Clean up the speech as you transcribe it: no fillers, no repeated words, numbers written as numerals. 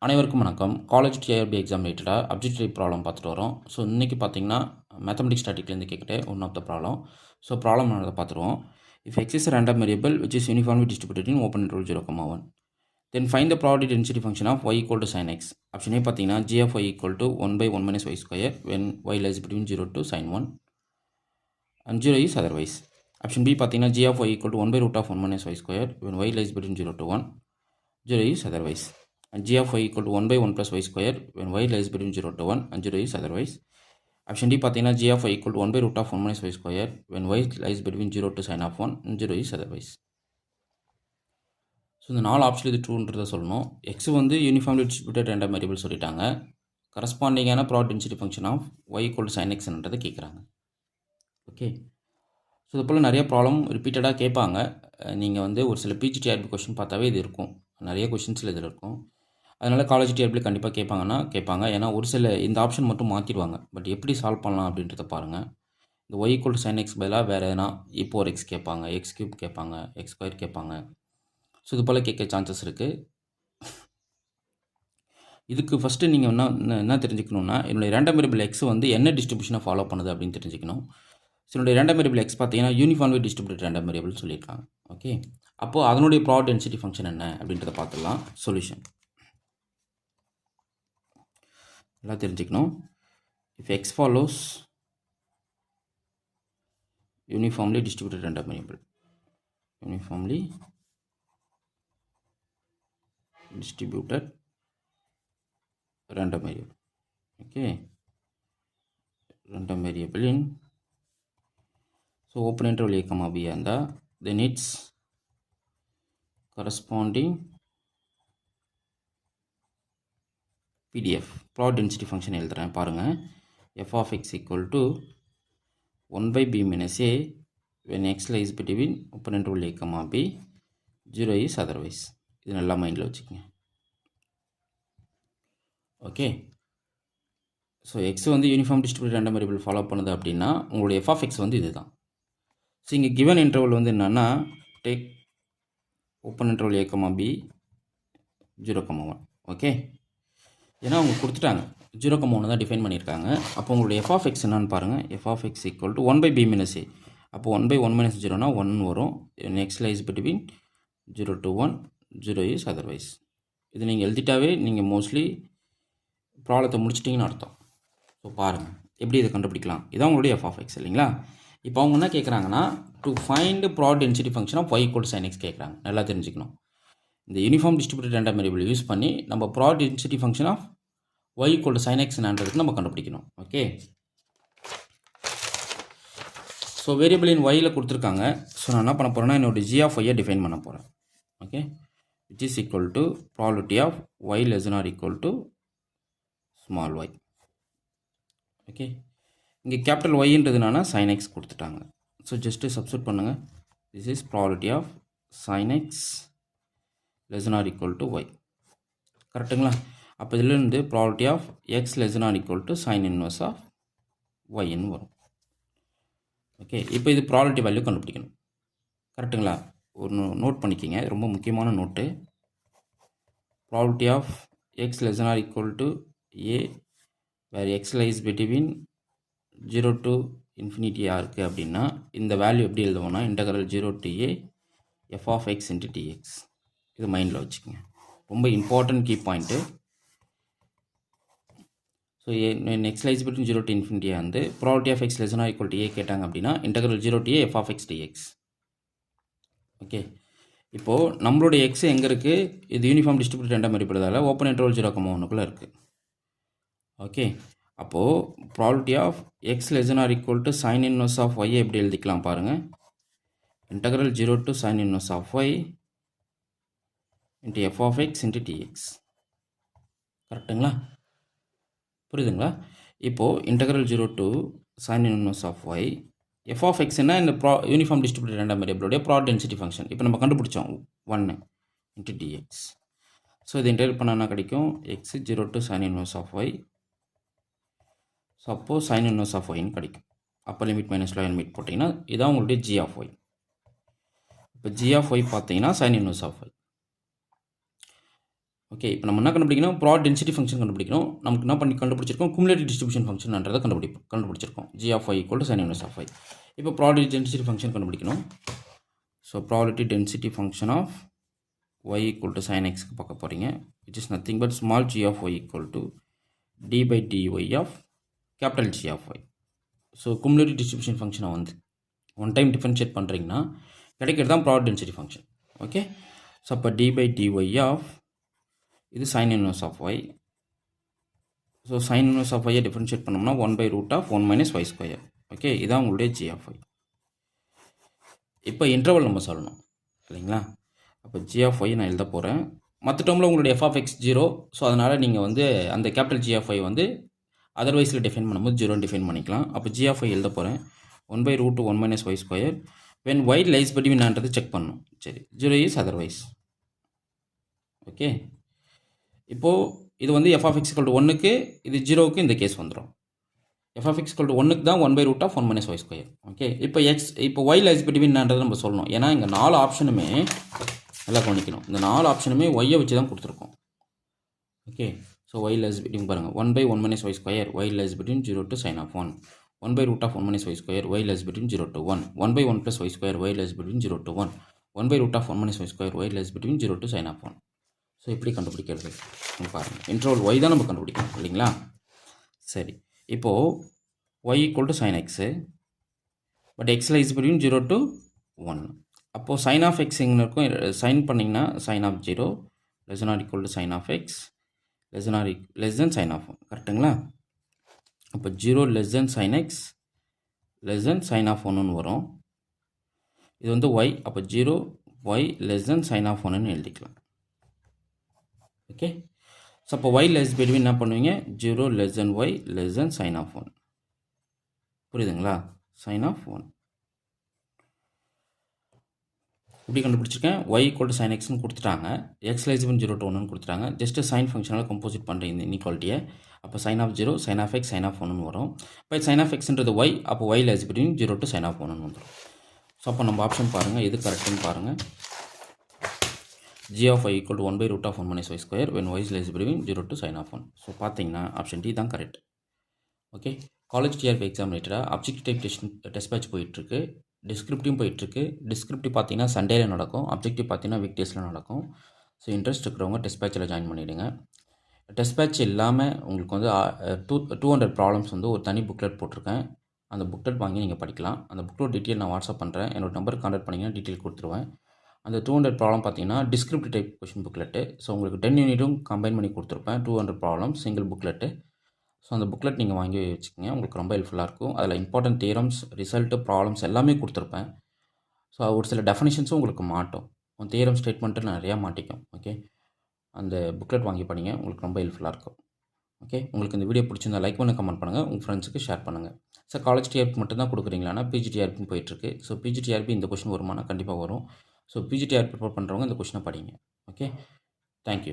அனைவருக்கும் வணக்கம். College TRB exam ரிலேட்டடாக அப்ஜெக்டிவ் ப்ராப்ளம் பார்த்துட்டு வரோம். ஸோ இன்றைக்கி பார்த்தீங்கன்னா மேத்தமெட்டிக்ஸ் ஸ்டாட்டிக்லேருந்து கேட்குற one of the problem. So problem அதை பார்த்துருவோம். If X is random variable which is uniformly distributed in open interval 0,1 then find the probability density function of y equal to sin x. Option A பார்த்தீங்கன்னா g of y equal to 1/1 minus y square when y lies between 0 to sin 1 and 0 is otherwise. Option B பார்த்தீங்கன்னா g of y equal to 1/√1 minus y square when y lies between 0 to 1, 0 is otherwise. And g of y equal to 1/1 plus y square when y lies between 0 to 1 and 0 is otherwise. Option D பார்த்தீங்கன்னா g of y equal to 1/√1 minus y square when y lies between 0 to sin of 1 and 0 is otherwise. So இந்த 4 option இது ட்ரூன்றதை சொல்லணும். X வந்து uniformly distributed random variable சொல்லிட்டாங்க. கரஸ்பாண்டிங்கான probability density function of y equal to sin xன்றதை கேட்குறாங்க. Okay, so இது போல் நிறைய ப்ராப்ளம் ரிப்பீட்டடாக கேட்பாங்க. நீங்கள் வந்து ஒரு சில பிஜிடிஆர்பி கொஷின் பார்த்தாவே இது இருக்கும். நிறைய கொஷின்ஸில் இதில் இருக்கும். அதனால் காலேஜ் டிஆர்பியில் கண்டிப்பாக கேட்பாங்க. ஏன்னா ஒரு சில இந்த ஆப்ஷன் மட்டும் மாற்றிடுவாங்க. பட் எப்படி சால்வ் பண்ணலாம் அப்படின்றத பாருங்கள். இந்த y equal to sin x பதிலாக வேறு எதனா இப்போ x கேட்பாங்க, எக்ஸ் கியூப் கேட்பாங்க, எக்ஸ் ஸ்கொயர் கேட்பாங்க. ஸோ இது போல் கேட்க சான்சஸ் இருக்குது. இதுக்கு ஃபஸ்ட்டு நீங்கள் என்ன தெரிஞ்சுக்கணுன்னா, என்னுடைய ரேண்டம் வேரியபிள் எக்ஸ் வந்து என்ன டிஸ்ட்ரிபியூஷனை ஃபாலோ பண்ணுது அப்படின்னு தெரிஞ்சுக்கணும். ஸோ என்னுடைய ரேண்டம் வேரியபிள் எக்ஸ் பார்த்தீங்கன்னா யூனிஃபார்ம்லி டிஸ்ட்ரிபியூட்டட் ரேண்டம் வேரியபிள் சொல்லியிருக்காங்க. ஓகே, அப்போது அதனுடைய ப்ராபபிலிட்டி டென்சிட்டி ஃபங்க்ஷன் என்ன அப்படின்றத பார்த்துடலாம். சொல்யூஷன் எல்லாம் தெரிஞ்சுக்கணும். If X follows uniformly distributed random variable, uniformly distributed random variable, okay, random variable in so open interval a comma b and then its corresponding PDF probability density function எழுதுறேன் பாருங்க. f of x equal to 1/b minus a when x lies between open interval a comma b, 0 is otherwise. இது நல்லா மைண்டில் வச்சுக்கோங்க. Okay, so X வந்து uniform distributed random variable follow பண்ணுது அப்படின்னா உங்களுடைய எஃப் ஆஃப் எக்ஸ் வந்து இது தான். ஸோ இங்கே கிவன் இன்டர்வல் வந்து என்னென்னா take open interval a comma b 0,1. Okay, ஏன்னா அவங்க கொடுத்துட்டாங்க 0,1 தான் டிஃபைன் பண்ணியிருக்காங்க. அப்போ உங்களுடைய எஃப் ஆஃப் எக்ஸ் என்னன்னு பாருங்கள். F of X equal to 1/b minus a. அப்போ 1/1 minus 0னா 1 வரும். X lies between 0 to 1, 0 is otherwise. இது நீங்கள் எழுதிட்டாவே நீங்கள் மோஸ்ட்லி ப்ராப்ளத்தை முடிச்சிட்டிங்கன்னு அர்த்தம். ஸோ பாருங்கள் எப்படி இதை கண்டுபிடிக்கலாம். இதான் உங்களுடைய எஃப் ஆஃப் எக்ஸ் இல்லைங்களா. இப்போ அவங்க என்ன கேட்குறாங்கன்னா to find probability density function of y equal to sin x கேட்குறாங்க. நல்லா தெரிஞ்சுக்கணும். இந்த uniform distributed random variable use பண்ணி நம்ம probability density function of y equal to sin x என்னன்றதுக்கு நம்ம கண்டுபிடிக்கணும். ஓகே, ஸோ வேரியபிள் இன் yயில் கொடுத்துருக்காங்க. ஸோ நான் என்ன பண்ண போகிறேன்னா என்னோடய g of y டிஃபைன் பண்ண போகிறேன். Okay, which is equal to probability of y less than or equal to small y. Okay, இங்கே கேபிட்டல் ஒய்ன்றதுனால sin x கொடுத்துட்டாங்க. ஸோ ஜஸ்ட்டு சப்ஸ்டியூட் பண்ணுங்கள். this is probability of sin x less than or equal to y. கரெக்டுங்களா. அப்போ இதிலிருந்து probability of x less than or equal to sin inverse of yன்னு வரும். Okay, இப்போ இது probability value கண்டுபிடிக்கணும். கரெக்டுங்களா. ஒரு நோட் பண்ணிக்கிங்க, ரொம்ப முக்கியமான note. Probability of X less than or equal to a where X lies between 0 to infinity இருக்குது அப்படின்னா இந்த வேல்யூ எப்படி எழுதுவோம்னா integral 0 to a f of x into dx. இது மைண்டில் வச்சுக்கோங்க, ரொம்ப important key point. So X lies between 0 to infinity வந்து probability of X less than or equal to a கேட்டாங்க அப்படின்னா integral 0 to a f of x dx. Okay, இப்போது நம்மளுடைய X எங்கே இருக்குது, இது யூனிஃபார்ம் டிஸ்ட்ரிபியூட்டட் ரேண்டம் வேரியபிள்தால ஓப்பன் இன்டர்வல் 0,1க்குள்ளே இருக்குது. ஓகே, அப்போது probability of X less than or equal to sin inverse of y எப்படி எழுதிக்கலாம் பாருங்கள். Integral 0 to sin inverse of y into f of x into dx. கரெக்டுங்களா, புரியுதுங்களா. இப்போது integral 0 to sin inverse of y f of x என்ன இந்த uniform distributed random வேரியபிளுடைய probability density function. இப்போ நம்ம கண்டுபிடிச்சோம் 1 into dx. ஸோ இது இன்டெகிரேட் பண்ணால் என்ன கிடைக்கும், x 0 to sin inverse of y. So அப்போது sin inverse of yன்னு கிடைக்கும். அப்போ லிமிட் மைனஸ் லோயர் லிமிட் போட்டிங்கன்னா இதான் உங்களுடைய g of y. இப்போ g of y பார்த்தீங்கன்னா sin inverse of y. Okay, இப்போ நம்ம என்ன கண்டுபிடிக்கணும், ப்ராட் டென்சிட்டி ஃபங்க்ஷன் கண்டுபிடிக்கணும். நமக்கு என்ன பண்ணி கண்டுபிடிச்சிருக்கோம், குமுலேட்டிவ் டிஸ்ட்ரிபியூஷன் ஃபங்க்ஷன்ன்றதை கண்டுபிடிச்சிருக்கோம். g of y equal to sin inverse of y. இப்போ ப்ராபபிலிட்டி டென்சிட்டி ஃபங்க்ஷன் கண்டுபிடிக்கணும். So probability density function of y equal to sin x பார்க்க போகிறீங்க, which is nothing but small g of y equal to d by dy of capital G of y. So cumulative distribution ஃபங்க்ஷனை வந்து one time differentiate பண்ணுறீங்கன்னா கிடைக்கிறது தான் probability density function. Okay, so அப்போ d by dy of இது sin inverse of y. So sin inverse of y differentiate பண்ணோம்னா 1 by root of 1 minus y square. Okay, இதான் உங்களுடைய g of y. இப்போ interval நம்ம சொல்லணும் இல்லைங்களா. அப்போ g of y நான் எழுத போகிறேன். மற்ற டேர்மில் உங்களுடைய f of x 0. ஸோ அதனால் நீங்கள் வந்து அந்த கேபிட்டல் g of y வந்து அதர்வைஸில் டிஃபைன் பண்ணும்போது 0 டிஃபைன் பண்ணிக்கலாம். அப்போ g of y எழுத போகிறேன் 1 by root 1 minus y square. when y lies between ன்றது செக் பண்ணணும். சரி, 0 is otherwise. ஓகே, இப்போது இது வந்து f of x equal to 1க்கு, இது 0க்கு இந்த கேஸ் வந்துடும். f of x equal to 1க்கு தான் 1 by root of 1 minus y square. Okay, இப்போ y lies between ன்றது நம்ம சொல்லணும். ஏன்னா இங்கே 4 ஆப்ஷனுமே நல்லா கவனிக்கணும். இந்த 4 ஆப்ஷனுமே y வச்சு தான் கொடுத்துருக்கோம். Okay, so y lies between பாருங்கள் 1 by 1 minus y square, y lies between 0 to sin of 1. 1 by root of 1 minus y square, y lies between 0 to 1. 1 by 1 plus y square, y lies between 0 to 1. 1 by root of 1 minus y square, y lies between 0 to sin of 1. So எப்படி கண்டுபிடிக்கிறது பாருங்கள். Interval y தான் நம்ம கண்டுபிடிக்கணும் இல்லைங்களா. சரி, இப்போது y equal to sin x, but x lies between 0 to 1. அப்போது sin of x எங்கே இருக்கும், சைன் பண்ணிங்கன்னா sin of 0 less than or equal to sin of x less than sin of 1. கரெக்டுங்களா. அப்போ 0 less than sin x less than sin of 1ன்னு வரும். இது வந்து y, அப்போ 0 y less than sin of 1ன்னு எழுதிக்கலாம். ஓகே, ஸோ அப்போ y less between என்ன பண்ணுவீங்க, 0 less than y less than sin of 1. புரியுதுங்களா, sin of 1 இப்படி கண்டுபிடிச்சிருக்கேன். y equal to sin xன்னு கொடுத்துட்டாங்க, x lies between 0 to 1ன்னு கொடுத்துட்டாங்க. ஜஸ்ட்டு சைன் ஃபங்க்ஷனால் கம்போசிட் பண்ணுறேன் இந்த இன்இக்வாலிட்டியை. அப்போ sin of 0 sin of x sin of 1ன்னு வரும். இப்போ sin of xன்றது y, அப்போ y lies between 0 to sin of 1ன்னு வந்துடும். ஸோ அப்போ நம்ம ஆப்ஷன் பாருங்கள், எது கரெக்டுன்னு பாருங்கள். g of y equal to 1 by root of 1 minus y square when y lies between 0 to sin of 1. So பார்த்தீங்கன்னா ஆப்ஷன் டி தான் correct. Okay, college TRB exam ரிலேட்டடாக அப்ஜெக்டிவ் டைப் டெஸ்ட் பேட்ச் போயிட்டுருக்கு, descriptive போயிட்டுருக்கு. Descriptive பார்த்தீங்கன்னா சண்டேல நடக்கும், objective பார்த்தீங்கன்னா week டேஸில் நடக்கும். ஸோ இன்ட்ரெஸ்ட் இருக்கிறவங்க டெஸ்ட் பேட்சில் ஜாயின் பண்ணிவிடுங்க. டெஸ்ட் பேட்ச் இல்லாமல் உங்களுக்கு வந்து 200 ப்ராப்ளம்ஸ் வந்து ஒரு தனி புக்லெட் போட்டிருக்கேன். அந்த புக்லெட் வாங்கி நீங்கள் படிக்கலாம். அந்த புக்லெட் டீட்டெயில் நான் வாட்ஸ்அப் பண்ணுறேன், என்னோட நம்பருக்கு கான்டாக்ட் பண்ணிங்கன்னா டீட்டெயில் கொடுத்துருவேன். அந்த 200 ப்ராப்ளம் பார்த்தீங்கன்னா descriptive type question booklet. So உங்களுக்கு 10 யூனிட்டும் கம்பைன் பண்ணி கொடுத்துருப்பேன். 200 ப்ராப்ளம் சிங்கிள் புக்லெட்டு. ஸோ அந்த புக்லெட் நீங்கள் வாங்கி வச்சுக்கோங்க, உங்களுக்கு ரொம்ப ஹெல்ப்ஃபுல்லாக இருக்கும். அதில் இம்பார்ட்டன்ட் தியரம்ஸ், ரிசல்ட்டு, ப்ராப்ளம்ஸ் எல்லாமே கொடுத்துருப்பேன். ஸோ ஒரு சில டெஃபினிஷன்ஸும் உங்களுக்கு மாட்டோம், தியரம் ஸ்டேட்மெண்ட்டு நிறையா மாட்டிக்கும். ஓகே, அந்த புக்லெட் வாங்கி படிங்க, உங்களுக்கு ரொம்ப ஹெல்ப்ஃபுல்லாக இருக்கும். ஓகே, உங்களுக்கு இந்த வீடியோ பிடிச்சிருந்தா லைக் பண்ணி கமெண்ட் பண்ணுங்கள், உங்கள் ஃப்ரெண்ட்ஸுக்கு ஷேர் பண்ணுங்கள். சார் காலேஜ் டிஆர்பி மட்டும் தான் கொடுக்குறீங்களான்னா பிஜிடிஆர்பின்னு போயிட்டுருக்கு. ஸோ பிஜிடிஆர்பி இந்த கொஷின் வருமானா கண்டிப்பாக வரும். ஸோ பிஜிடிஆர்பி ப்ரிப்பேர் பண்ணுறவங்க இந்த கொஷினை படிங்க. Okay, thank you.